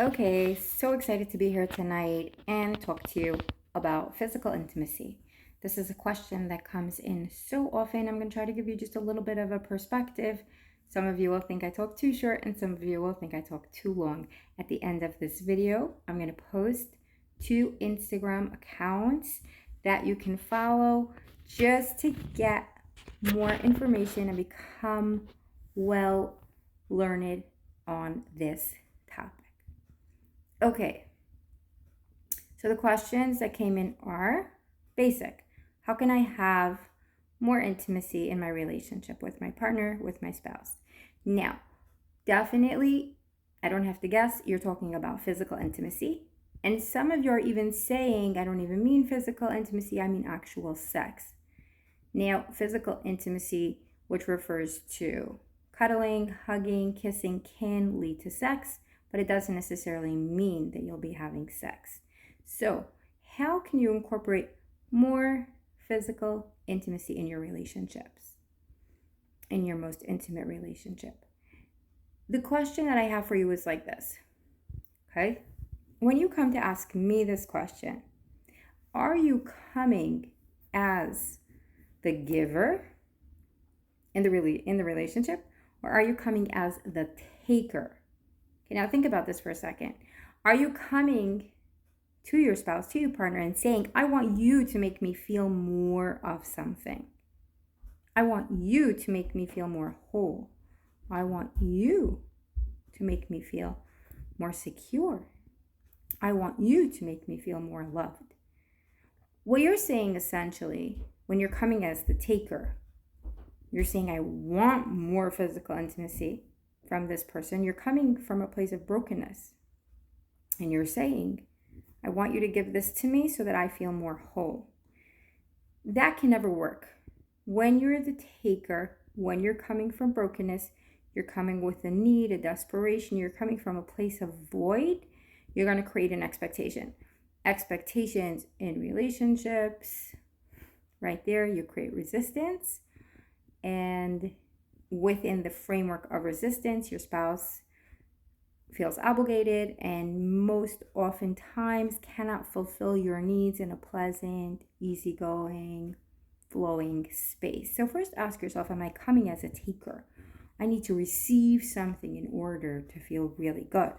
Okay, so excited to be here tonight and talk to you about physical intimacy. This is a question that comes in so often. I'm going to try to give you just a little bit of a perspective. Some of you will think I talk too short, and some of you will think I talk too long. At the end of this video, I'm going to post 2 Instagram accounts that you can follow just to get more information and become well learned on this topic. Okay, so the questions that came in are basic. How can I have more intimacy in my relationship with my partner, with my spouse? Now, definitely, I don't have to guess, you're talking about physical intimacy. And some of you are even saying, I don't even mean physical intimacy, I mean actual sex. Now, physical intimacy, which refers to cuddling, hugging, kissing, can lead to sex, but it doesn't necessarily mean that you'll be having sex. So, how can you incorporate more physical intimacy in your relationships, in your most intimate relationship? The question that I have for you is like this, okay? When you come to ask me this question, are you coming as the giver in the relationship, or are you coming as the taker? Okay, now think about this for a second. Are you coming to your spouse, to your partner, and saying, I want you to make me feel more of something. I want you to make me feel more whole. I want you to make me feel more secure. I want you to make me feel more loved. What you're saying essentially, when you're coming as the taker, you're saying, I want more physical intimacy from this person. You're coming from a place of brokenness. And you're saying, I want you to give this to me so that I feel more whole. That can never work. When you're the taker, when you're coming from brokenness, you're coming with a need, a desperation, you're coming from a place of void, you're going to create an expectation. Expectations in relationships, right there, you create resistance. And within the framework of resistance, your spouse feels obligated and most oftentimes cannot fulfill your needs in a pleasant, easygoing, flowing space. So first ask yourself, am I coming as a taker? I need to receive something in order to feel really good,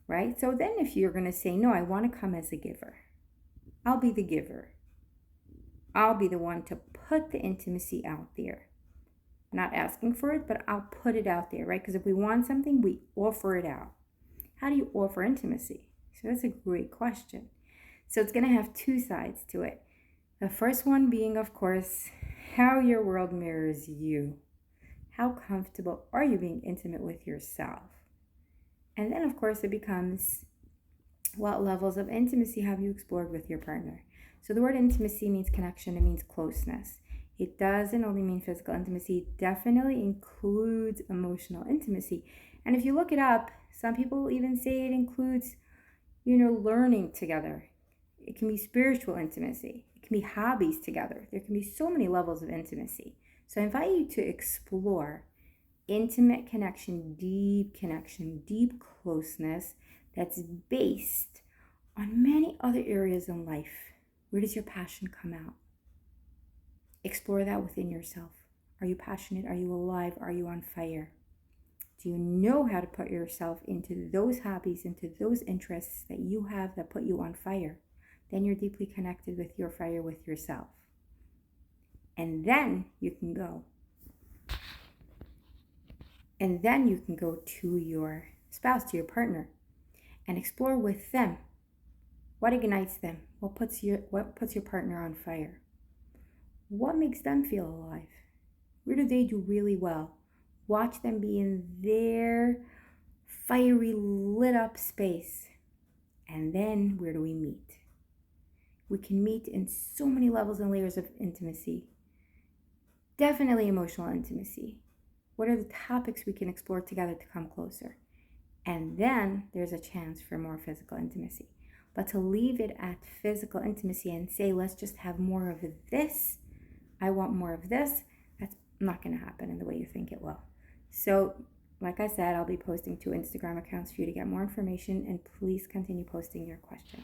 right? So then if you're going to say, no, I want to come as a giver, I'll be the giver. I'll be the one to put the intimacy out there. I'm not asking for it, but I'll put it out there, right? Because if we want something, we offer it out. How do you offer intimacy? So that's a great question. So it's going to have two sides to it. The first one being, of course, how your world mirrors you. How comfortable are you being intimate with yourself? And then, of course, it becomes, what levels of intimacy have you explored with your partner? So the word intimacy means connection. It means closeness. It doesn't only mean physical intimacy. It definitely includes emotional intimacy. And if you look it up, some people even say it includes, learning together. It can be spiritual intimacy. It can be hobbies together. There can be so many levels of intimacy. So I invite you to explore intimate connection, deep closeness that's based on many other areas in life. Where does your passion come out? Explore that within yourself. Are you passionate? Are you alive? Are you on fire? Do you know how to put yourself into those hobbies, into those interests that you have that put you on fire? Then you're deeply connected with your fire, with yourself. And then you can go. And then you can go to your spouse, to your partner, and explore with them what ignites them, what puts your partner on fire, what makes them feel alive, where do they do really well. Watch them be in their fiery, lit up space. And then where do we meet? We can meet in so many levels and layers of intimacy. Definitely emotional intimacy. What are the topics we can explore together to come closer? And then there's a chance for more physical intimacy. But to leave it at physical intimacy and say, let's just have more of this, I want more of this, that's not going to happen in the way you think it will. So like I said, I'll be posting 2 Instagram accounts for you to get more information, and please continue posting your questions.